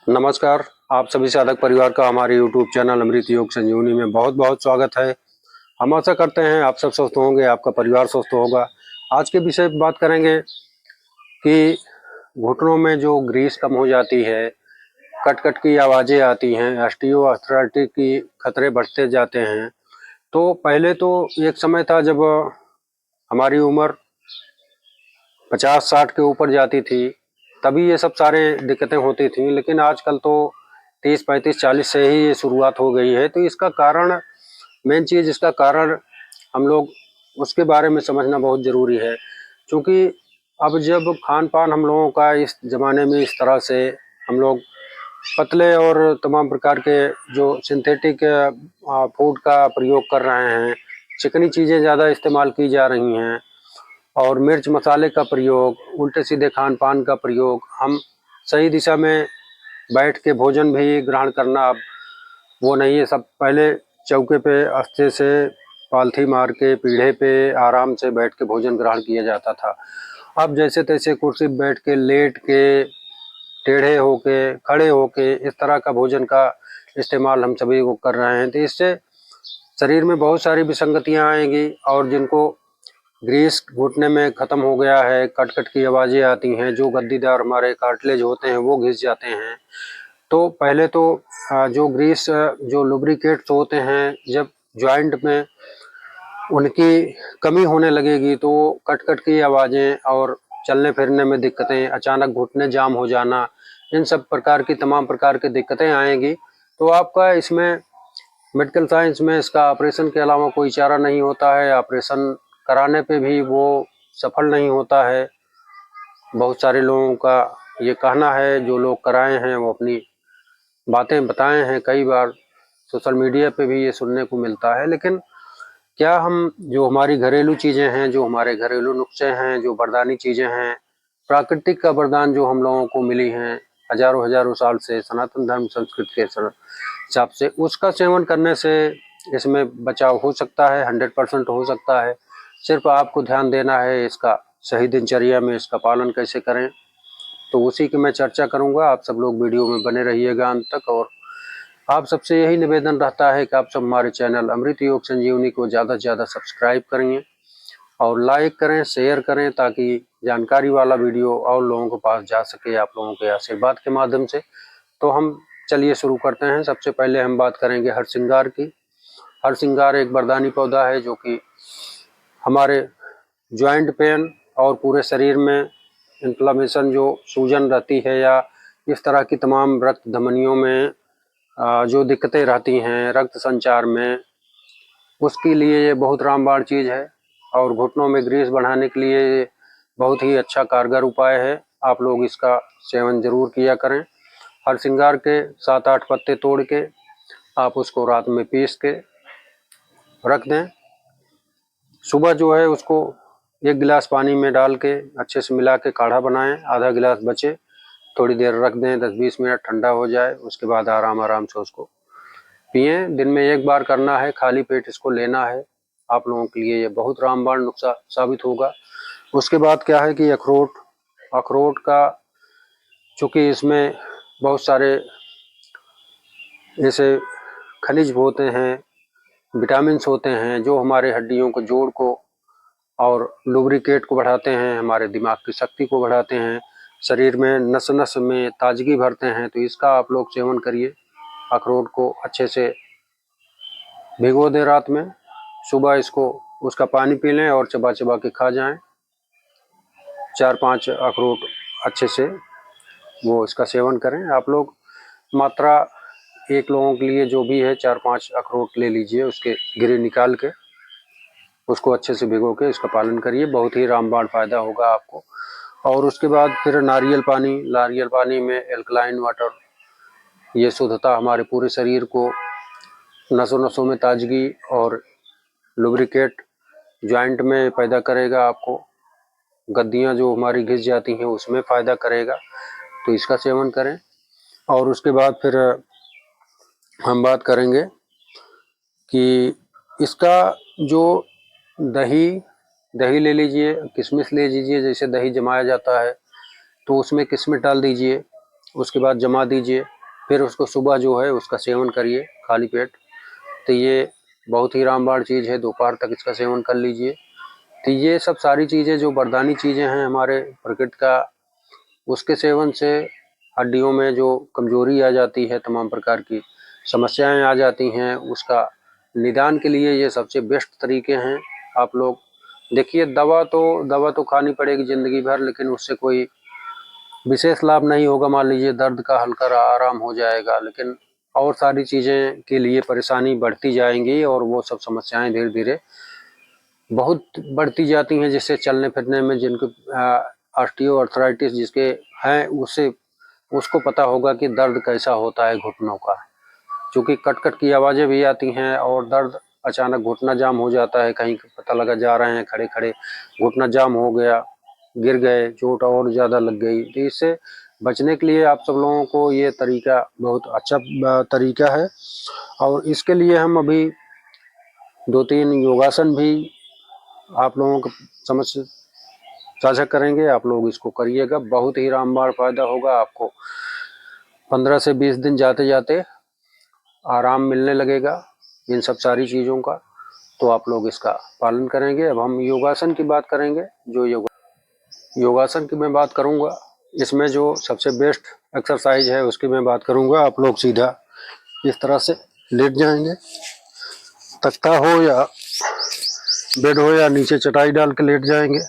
नमस्कार। आप सभी साधक परिवार का हमारे YouTube चैनल अमृत योग संजीवनी में बहुत बहुत स्वागत है। हम आशा करते हैं आप सब स्वस्थ होंगे, आपका परिवार स्वस्थ होगा। आज के विषय पर बात करेंगे कि घुटनों में जो ग्रीस कम हो जाती है, कट कट की आवाज़ें आती हैं, ऑस्टियोआर्थराइटिस की खतरे बढ़ते जाते हैं। तो पहले तो एक समय था जब हमारी उम्र 50-60 के ऊपर जाती थी, तभी ये सब सारे दिक्कतें होती थी। लेकिन आजकल तो 30, 35, 40 से ही ये शुरुआत हो गई है। तो इसका कारण, मेन चीज़ इसका कारण हम लोग उसके बारे में समझना बहुत ज़रूरी है। क्योंकि अब जब खान-पान हम लोगों का इस ज़माने में इस तरह से हम लोग पतले और तमाम प्रकार के जो सिंथेटिक फूड का प्रयोग कर रहे हैं, चिकनी चीज़ें ज़्यादा इस्तेमाल की जा रही हैं और मिर्च मसाले का प्रयोग, उल्टे-सीधे खान-पान का प्रयोग, हम सही दिशा में बैठ के भोजन भी ग्रहण करना अब वो नहीं है। सब पहले चौके पे अच्छे से पालथी मार के पीढ़े पे आराम से बैठ के भोजन ग्रहण किया जाता था। अब जैसे-तैसे कुर्सी पे बैठ के, लेट के, टेढ़े होके, खड़े होके इस तरह का भोजन का इस्तेमाल हम सभी वो कर रहे हैं। तो इससे शरीर में बहुत सारी विसंगतियाँ आएँगी और जिनको ग्रीस घुटने में ख़त्म हो गया है, कट-कट की आवाज़ें आती हैं, जो गद्दीदार हमारे कार्टिलेज होते हैं वो घिस जाते हैं। तो पहले तो जो ग्रीस जो लुब्रिकेट्स होते हैं, जब जॉइंट में उनकी कमी होने लगेगी तो कट-कट की आवाज़ें और चलने-फिरने में दिक्कतें, अचानक घुटने जाम हो जाना, इन सब प्रकार की तमाम प्रकार की दिक्कतें आएँगी। तो आपका इसमें मेडिकल साइंस में इसका ऑपरेशन के अलावा कोई चारा नहीं होता है। ऑपरेशन कराने पे भी वो सफल नहीं होता है। बहुत सारे लोगों का ये कहना है, जो लोग कराए हैं वो अपनी बातें बताए हैं, कई बार सोशल मीडिया पे भी ये सुनने को मिलता है। लेकिन क्या हम जो हमारी घरेलू चीज़ें हैं, जो हमारे घरेलू नुस्खे हैं, जो वरदानी चीज़ें हैं, प्राकृतिक का वरदान जो हम लोगों को मिली हैं हज़ारों-हज़ारों साल से सनातन धर्म संस्कृति के हिसाब से, उसका सेवन करने से इसमें बचाव हो सकता है, 100% हो सकता है। सिर्फ़ आपको ध्यान देना है इसका सही दिनचर्या में इसका पालन कैसे करें, तो उसी की मैं चर्चा करूँगा। आप सब लोग वीडियो में बने रहिएगा अंत तक। और आप सबसे यही निवेदन रहता है कि आप सब हमारे चैनल अमृत योग संजीवनी को ज़्यादा से ज़्यादा सब्सक्राइब करेंगे और लाइक करें, शेयर करें, ताकि जानकारी वाला वीडियो और लोगों के पास जा सके आप लोगों के आशीर्वाद के माध्यम से। तो हम चलिए शुरू करते हैं। सबसे पहले हम बात करेंगे हरसिंगार की। हरसिंगार एक वरदानी पौधा है जो कि हमारे जॉइंट पेन और पूरे शरीर में इन्फ्लेमेशन, जो सूजन रहती है या इस तरह की तमाम रक्त धमनियों में जो दिक्कतें रहती हैं रक्त संचार में, उसके लिए ये बहुत रामबाण चीज़ है। और घुटनों में ग्रीस बढ़ाने के लिए ये बहुत ही अच्छा कारगर उपाय है। आप लोग इसका सेवन ज़रूर किया करें। हरसिंगार के 7-8 पत्ते तोड़ के आप उसको रात में पीस के रख दें। सुबह जो है उसको 1 गिलास पानी में डाल के अच्छे से मिला के काढ़ा बनाएं, आधा गिलास बचे, थोड़ी देर रख दें, 10-20 मिनट ठंडा हो जाए, उसके बाद आराम आराम से उसको पिएं। दिन में 1 बार करना है, खाली पेट इसको लेना है। आप लोगों के लिए ये बहुत रामबाण नुस्खा साबित होगा। उसके बाद क्या है कि अखरोट का, चूँकि इसमें बहुत सारे ऐसे खनिज होते हैं, विटामिन्स होते हैं, जो हमारे हड्डियों को, जोड़ को और लुब्रिकेट को बढ़ाते हैं, हमारे दिमाग की शक्ति को बढ़ाते हैं, शरीर में नस-नस में ताजगी भरते हैं। तो इसका आप लोग सेवन करिए। अखरोट को अच्छे से भिगो दें रात में, सुबह इसको उसका पानी पी लें और चबा-चबा के खा जाएँ। 4-5 अखरोट अच्छे से वो इसका सेवन करें। आप लोग मात्रा एक लोगों के लिए जो भी है 4-5 अखरोट ले लीजिए, उसके गिरी निकाल के उसको अच्छे से भिगो के इसका पालन करिए। बहुत ही रामबाण फ़ायदा होगा आपको। और उसके बाद फिर नारियल पानी में एल्कलाइन वाटर, ये शुद्धता हमारे पूरे शरीर को, नसों-नसों में ताजगी और लुब्रिकेट जॉइंट में पैदा करेगा। आपको गद्दियाँ जो हमारी घिस जाती हैं उसमें फ़ायदा करेगा, तो इसका सेवन करें। और उसके बाद फिर हम बात करेंगे कि इसका जो दही ले लीजिए, किशमिश ले लीजिए। जैसे दही जमाया जाता है तो उसमें किशमिश डाल दीजिए, उसके बाद जमा दीजिए, फिर उसको सुबह जो है उसका सेवन करिए खाली पेट। तो ये बहुत ही रामबाण चीज़ है, दोपहर तक इसका सेवन कर लीजिए। तो ये सब सारी चीज़ें जो वरदानी चीज़ें हैं हमारे प्रकृति का, उसके सेवन से हड्डियों में जो कमजोरी आ जाती है, तमाम प्रकार की समस्याएं आ जाती हैं, उसका निदान के लिए ये सबसे बेस्ट तरीके हैं। आप लोग देखिए, दवा तो खानी पड़ेगी ज़िंदगी भर, लेकिन उससे कोई विशेष लाभ नहीं होगा। मान लीजिए दर्द का हल्का आराम हो जाएगा, लेकिन और सारी चीज़ें के लिए परेशानी बढ़ती जाएंगी और वो सब समस्याएं धीरे धीरे बहुत बढ़ती जाती हैं, जिससे चलने फिरने में जिनको ऑस्टियो आर्थराइटिस जिसके हैं उसको पता होगा कि दर्द कैसा होता है घुटनों का। क्योंकि कट कट की आवाज़ें भी आती हैं और दर्द, अचानक घुटना जाम हो जाता है, कहीं पता लगा जा रहे हैं खड़े खड़े घुटना जाम हो गया, गिर गए, चोट और ज़्यादा लग गई। तो इससे बचने के लिए आप सब लोगों को ये तरीका बहुत अच्छा तरीका है। और इसके लिए हम अभी 2-3 योगासन भी आप लोगों को समझ साझा करेंगे। आप लोग इसको करिएगा, बहुत ही रामबाण फायदा होगा आपको। 15 से 20 दिन जाते जाते आराम मिलने लगेगा इन सब सारी चीज़ों का। तो आप लोग इसका पालन करेंगे। अब हम योगासन की बात करेंगे। जो योगासन की मैं बात करूंगा, इसमें जो सबसे बेस्ट एक्सरसाइज है उसकी मैं बात करूंगा। आप लोग सीधा इस तरह से लेट जाएंगे, तख्ता हो या बेड हो या नीचे चटाई डाल के लेट जाएंगे,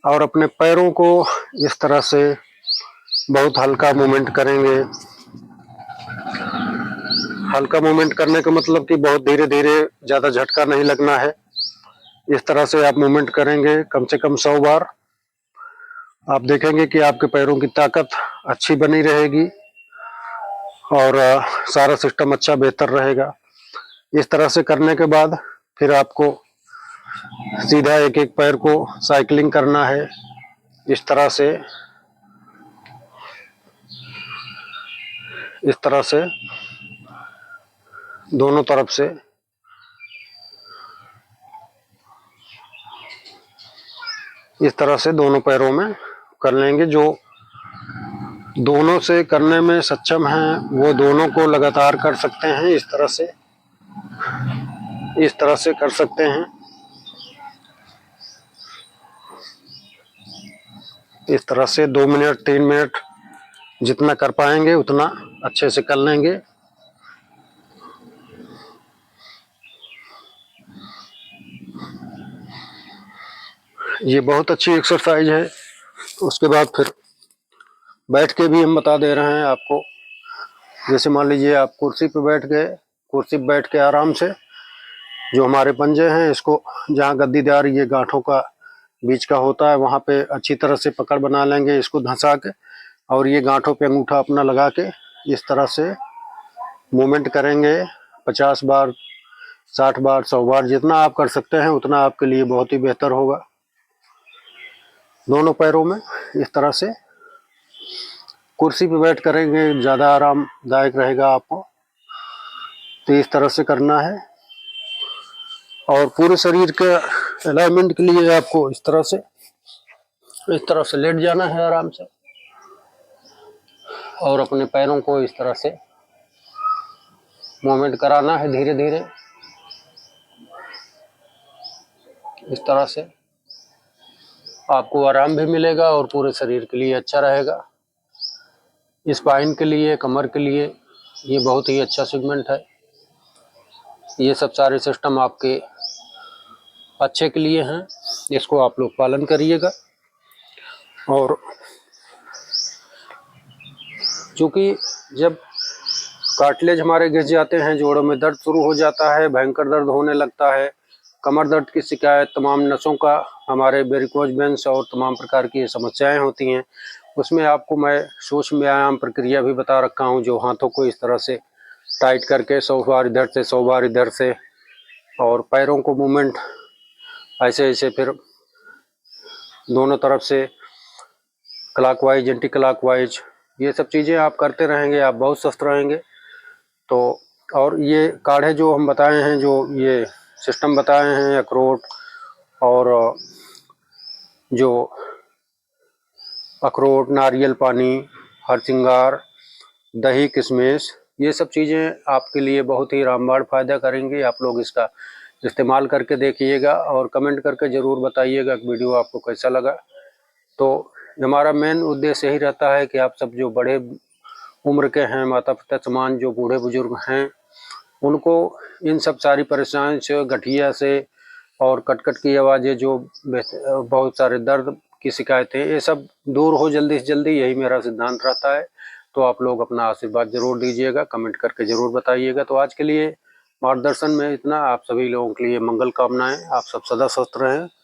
और अपने पैरों को इस तरह से बहुत हल्का मूवमेंट करेंगे। हल्का मूवमेंट करने का मतलब कि बहुत धीरे धीरे, ज़्यादा झटका नहीं लगना है। इस तरह से आप मूवमेंट करेंगे कम से कम 100 बार। आप देखेंगे कि आपके पैरों की ताकत अच्छी बनी रहेगी और सारा सिस्टम अच्छा बेहतर रहेगा। इस तरह से करने के बाद फिर आपको सीधा एक एक पैर को साइकिलिंग करना है। इस तरह से दोनों तरफ से इस तरह से दोनों पैरों में कर लेंगे। जो दोनों से करने में सक्षम हैं वो दोनों को लगातार कर सकते हैं। इस तरह से कर सकते हैं। इस तरह से 2 मिनट 3 मिनट जितना कर पाएंगे उतना अच्छे से कर लेंगे। ये बहुत अच्छी एक्सरसाइज है। उसके बाद फिर बैठ के भी हम बता दे रहे हैं आपको। जैसे मान लीजिए आप कुर्सी पे बैठ गए, कुर्सी पे बैठ के आराम से जो हमारे पंजे हैं, इसको जहाँ गद्दीदार ये गांठों का बीच का होता है वहाँ पे अच्छी तरह से पकड़ बना लेंगे, इसको धंसा के, और ये गांठों पे अंगूठा अपना लगा के इस तरह से मूवमेंट करेंगे 50 बार 60 बार 100 बार, जितना आप कर सकते हैं उतना आपके लिए बहुत ही बेहतर होगा। दोनों पैरों में इस तरह से कुर्सी पे बैठ करेंगे, ज़्यादा आरामदायक रहेगा आपको। तो इस तरह से करना है और पूरे शरीर के अलाइनमेंट के लिए आपको इस तरह से लेट जाना है आराम से, और अपने पैरों को इस तरह से मूवमेंट कराना है धीरे धीरे। इस तरह से आपको आराम भी मिलेगा और पूरे शरीर के लिए अच्छा रहेगा। स्पाइन के लिए, कमर के लिए ये बहुत ही अच्छा सेगमेंट है। ये सब सारे सिस्टम आपके अच्छे के लिए हैं। इसको आप लोग पालन करिएगा। और चूँकि जब कार्टिलेज हमारे घिस जाते हैं, जोड़ों में दर्द शुरू हो जाता है, भयंकर दर्द होने लगता है, कमर दर्द की शिकायत, तमाम नसों का, हमारे वेरिकोज वेन्स और तमाम प्रकार की समस्याएं होती हैं, उसमें आपको मैं सूक्ष्म व्यायाम प्रक्रिया भी बता रखा हूं। जो हाथों को इस तरह से टाइट करके 100 बार इधर से 100 बार इधर से, और पैरों को मूवमेंट ऐसे ऐसे, फिर दोनों तरफ से क्लॉकवाइज एंटी क्लॉकवाइज, ये सब चीज़ें आप करते रहेंगे, आप बहुत स्वस्थ रहेंगे। तो और ये काढ़े जो हम बताए हैं, जो ये सिस्टम बताए हैं, अखरोट और जो अखरोट, नारियल पानी, हरसिंगार दही, किशमिश, ये सब चीज़ें आपके लिए बहुत ही रामबाण फ़ायदा करेंगी। आप लोग इसका इस्तेमाल करके देखिएगा और कमेंट करके ज़रूर बताइएगा कि वीडियो आपको कैसा लगा। तो हमारा मेन उद्देश्य यही रहता है कि आप सब जो बड़े उम्र के हैं, माता पिता समान जो बूढ़े बुजुर्ग हैं, उनको इन सब सारी परेशानी से, गठिया से और कट-कट की आवाज़ें, जो बहुत सारे दर्द की शिकायतें, ये सब दूर हो जल्दी से जल्दी, यही मेरा सिद्धांत रहता है। तो आप लोग अपना आशीर्वाद ज़रूर दीजिएगा, कमेंट करके ज़रूर बताइएगा। तो आज के लिए मार्गदर्शन में इतना। आप सभी लोगों के लिए मंगल कामनाएँ। आप सब सदा स्वस्थ रहें।